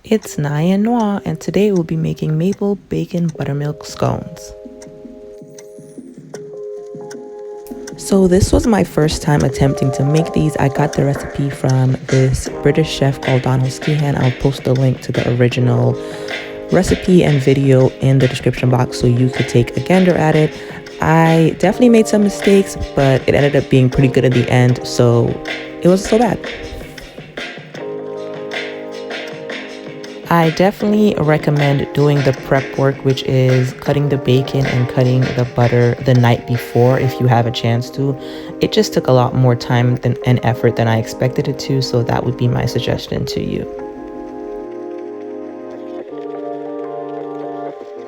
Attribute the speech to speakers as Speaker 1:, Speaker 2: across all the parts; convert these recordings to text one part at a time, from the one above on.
Speaker 1: It's NYANNOIRE, and today we'll be making Maple Bacon Buttermilk Scones. So this was my first time attempting to make these. I got the recipe from this British chef called Donald Skehan. I'll post the link to the original recipe and video in the description box so you could take a gander at it. I definitely made some mistakes, but it ended up being pretty good at the end, so it wasn't so bad. I definitely recommend doing the prep work, which is cutting the bacon and cutting the butter the night before if you have a chance to. It just took a lot more time and effort than I expected it to, so that would be my suggestion to you.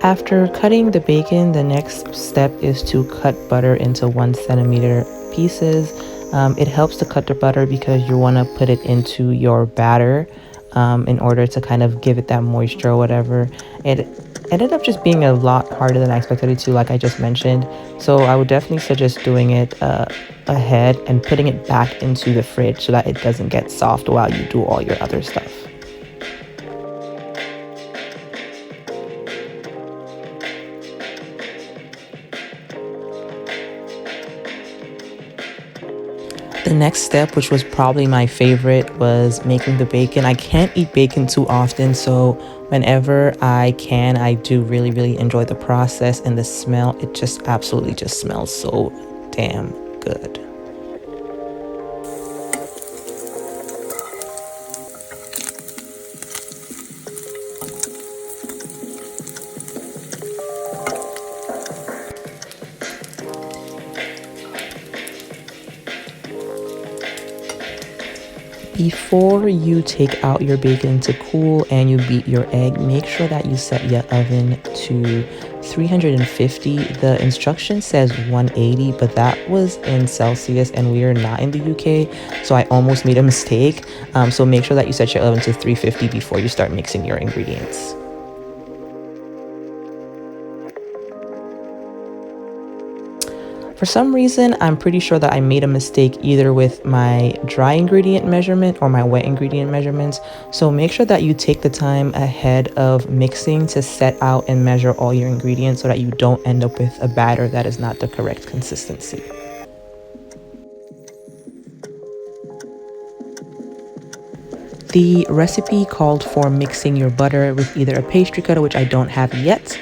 Speaker 1: After cutting the bacon, the next step is to cut butter into 1 centimeter pieces. It helps to cut the butter because you want to put it into your batter in order to kind of give it that moisture or whatever. It ended up just being a lot harder than I expected it to, like I just mentioned. So I would definitely suggest doing it ahead and putting it back into the fridge so that it doesn't get soft while you do all your other stuff. The next step, which was probably my favorite, was making the bacon. I can't eat bacon too often, so whenever I can, I do really enjoy the process and the smell. It just absolutely just smells so damn good. Before you take out your bacon to cool and you beat your egg, make sure that you set your oven to 350. The instruction says 180, but that was in Celsius and we are not in the UK, so I almost made a mistake. So make sure that you set your oven to 350 before you start mixing your ingredients. For some reason, I'm pretty sure that I made a mistake either with my dry ingredient measurement or my wet ingredient measurements. So make sure that you take the time ahead of mixing to set out and measure all your ingredients so that you don't end up with a batter that is not the correct consistency. The recipe called for mixing your butter with either a pastry cutter, which I don't have yet,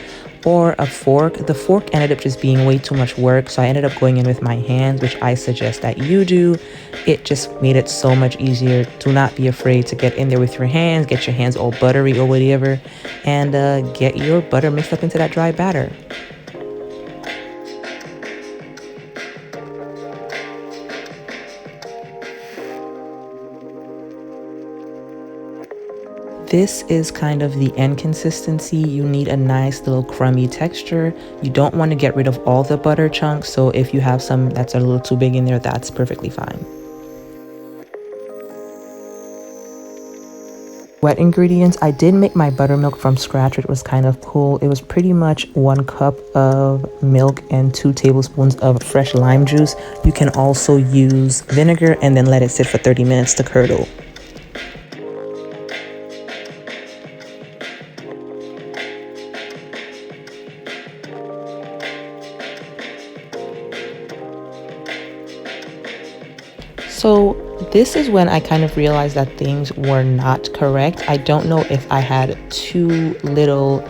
Speaker 1: or a fork. The fork ended up just being way too much work, so I ended up going in with my hands, which I suggest that you do. It just made it so much easier. Do not be afraid to get in there with your hands, get your hands all buttery or whatever, and get your butter mixed up into that dry batter. This is kind of the end consistency. You need a nice little crummy texture. You don't want to get rid of all the butter chunks, so if you have some that's a little too big in there, that's perfectly fine. Wet ingredients, I did make my buttermilk from scratch, which was kind of cool. It was pretty much 1 cup of milk and 2 tablespoons of fresh lime juice. You can also use vinegar and then let it sit for 30 minutes to curdle. So this is when I kind of realized that things were not correct. I don't know if I had too little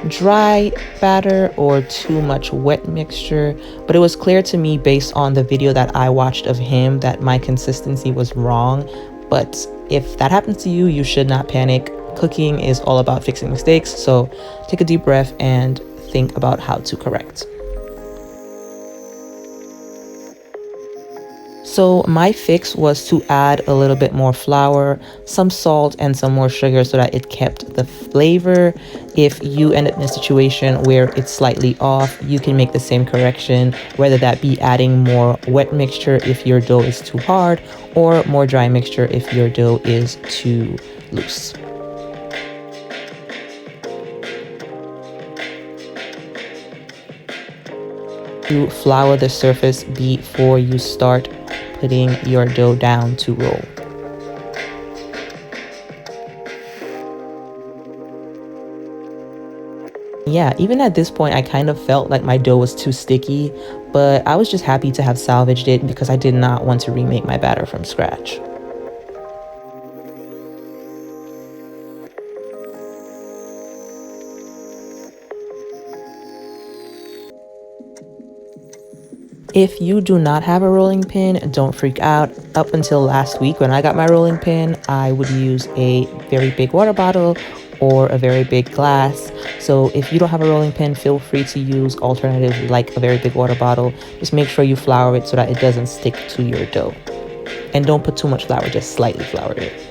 Speaker 1: dry batter or too much wet mixture, but it was clear to me based on the video that I watched of him that my consistency was wrong. But if that happens to you, you should not panic. Cooking is all about fixing mistakes, so take a deep breath and think about how to correct. So my fix was to add a little bit more flour, some salt, and some more sugar so that it kept the flavor. If you end up in a situation where it's slightly off, you can make the same correction, whether that be adding more wet mixture if your dough is too hard, or more dry mixture if your dough is too loose. To flour the surface before you start putting your dough down to roll. Yeah, even at this point, I kind of felt like my dough was too sticky, but I was just happy to have salvaged it because I did not want to remake my batter from scratch. If you do not have a rolling pin, don't freak out. Up until last week when I got my rolling pin, I would use a very big water bottle or a very big glass. So if you don't have a rolling pin, feel free to use alternatives like a very big water bottle. Just make sure you flour it so that it doesn't stick to your dough. And don't put too much flour, just slightly flour it.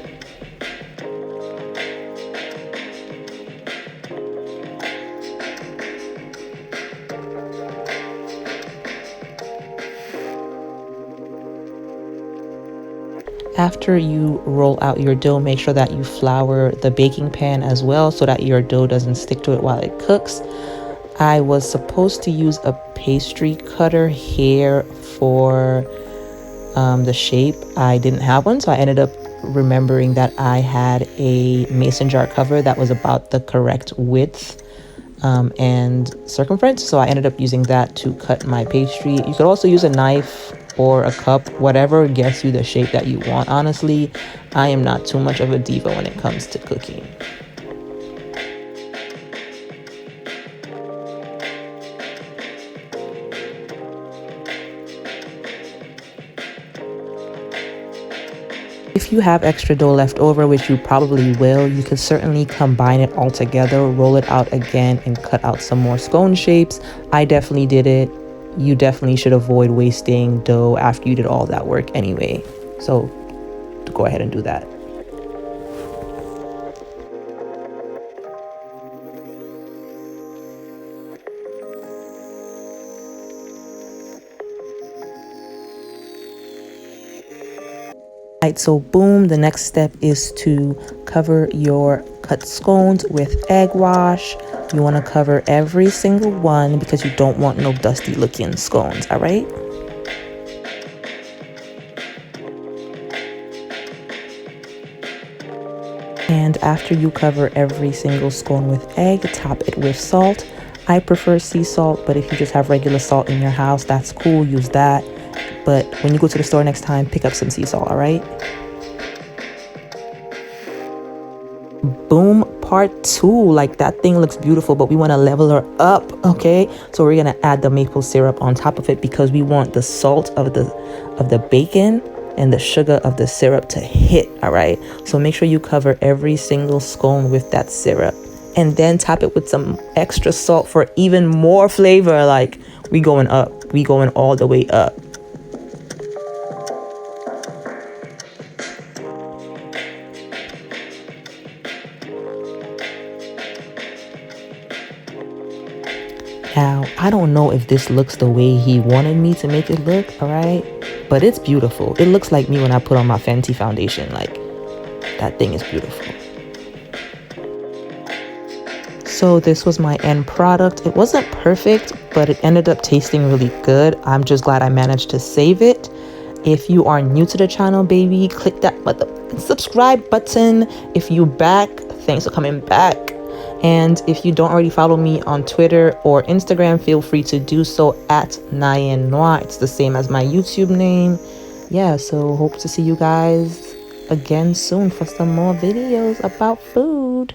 Speaker 1: After you roll out your dough, make sure that you flour the baking pan as well so that your dough doesn't stick to it while it cooks. I was supposed to use a pastry cutter here for the shape. I didn't have one, so I ended up remembering that I had a mason jar cover that was about the correct width and circumference, so I ended up using that to cut my pastry. You could also use a knife or a cup, whatever gets you the shape that you want. Honestly, I am not too much of a diva when it comes to cooking. If you have extra dough left over, which you probably will, you could certainly combine it all together, roll it out again, and cut out some more scone shapes. I definitely did it. You definitely should avoid wasting dough after you did all that work anyway. So go ahead and do that. Right, so boom, the next step is to cover your cut scones with egg wash. You want to cover every single one because you don't want no dusty looking scones, all right? And after you cover every single scone with egg, top it with salt. I prefer sea salt, but if you just have regular salt in your house, that's cool, use that. But when you go to the store next time, pick up some sea salt, all right? Boom, part 2. Like, that thing looks beautiful, but we want to level her up, okay? So we're gonna add the maple syrup on top of it because we want the salt of the bacon and the sugar of the syrup to hit, all right? So make sure you cover every single scone with that syrup and then top it with some extra salt for even more flavor. Like, we going up, we going all the way up. Now, I don't know if this looks the way he wanted me to make it look, all right? But it's beautiful. It looks like me when I put on my Fenty foundation. Like, that thing is beautiful. So this was my end product. It wasn't perfect, but it ended up tasting really good. I'm just glad I managed to save it. If you are new to the channel, baby, click that subscribe button. If you back, thanks for coming back. And if you don't already follow me on Twitter or Instagram, feel free to do so at NYANNOIRE. It's the same as my YouTube name. Yeah, so hope to see you guys again soon for some more videos about food.